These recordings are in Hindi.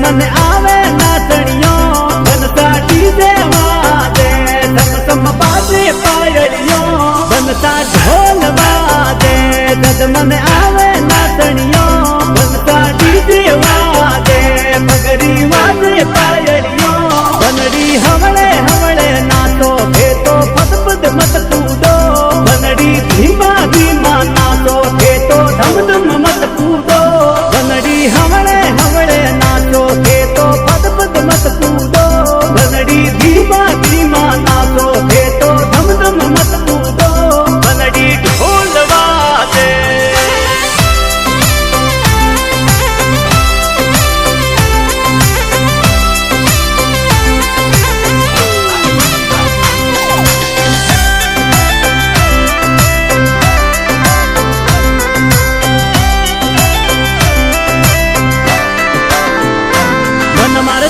मन आवे नाचणियों बनता डीजे वाजे सम सम बाजे पायलियों बनता ढोल वाजे जद मन आवे नाचणियों बनता डीजे वाजे पगड़ी वाजे पायलियों बनड़ी हवड़े हवड़े नाचो खेतो पद पद मत कूदो बनड़ी धीमा धीमा नाचो खेतो धम धम मत कूदो बनड़ी हवड़े हवड़े नाचो खेतो पद पद मत कूदो बनड़ी धीमा धीमा नाचो खेतो धम धम मत कूदो बनड़ी ढोल वाजे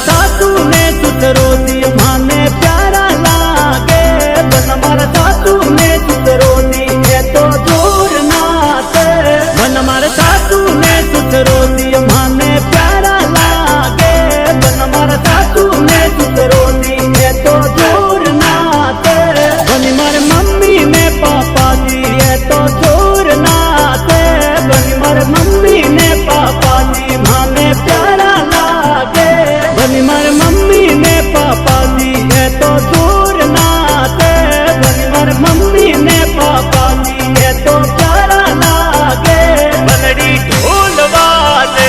सासू ने सुतरो दी माने प्यारा लागे बन मारा सासू ने सुतरो दी है तो दूर नाते बन मारा सासू ने सुतरो दी माने प्यारा लागे बन मारा सासू ने सुतरो दी है तो दूर नाते बन मारे मम्मी ने पापा जी है तो दूर नाते बन मारे मम्मी ने पापा जी माने प्यारा लागे बनी मार मम्मी ने पापा जी है तो दूर नाते बनी मार मम्मी ने पापा जी है तो प्यारा लागे बनड़ी ढोल वाजे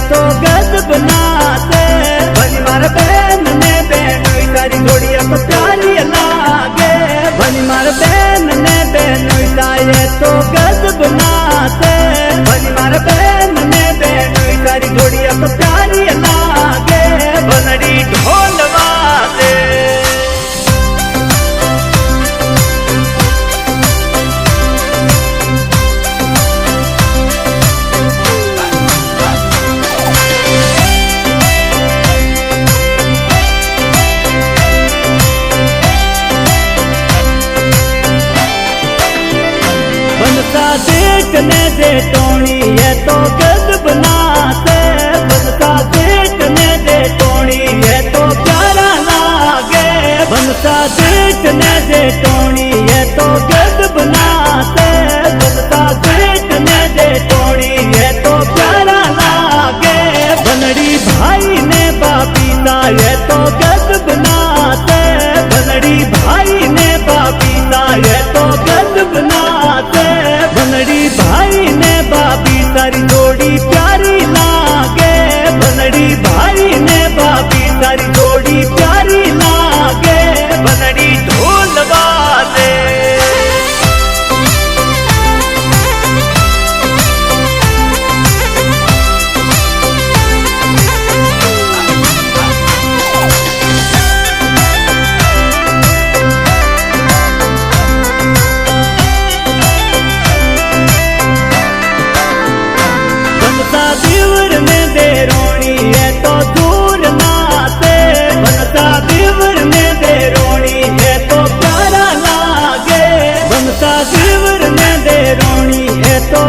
तो गजब नाते बनी मार बहन ने बहन सारी जोड़िया तो प्यारी लागे बनी मार बहन ने बहन तो गजब नाते बनी मार बहन ने बहन सारी जोड़िया तो प्यारी लागे बनड़ी ढोल वाजे देखने दे टोनी है तो गजब नाते बनता देखने दे टोनी है तो प्यारा लागे बनता देखने दे टोनी है तो गजब नाते बनता देखने दे टोनी है तो प्यारा लागे बनड़ी भाई ने बापीता है तो गजब नाते बनड़ी भाई ने बापीता है तो गजब नाते बनड़ी भाई ने बाबी सारी जोड़ी प्यारी लागे बनड़ी भाई ने बाबी सारी जोड़ी प्यारी लागे बनड़ी ढोल वाजे दिवर ने दे रोनी है तो दूर नाते बनता दिवर ने दे रोनी है तो प्यारा लागे बनता दिवर ने दे रोनी है तो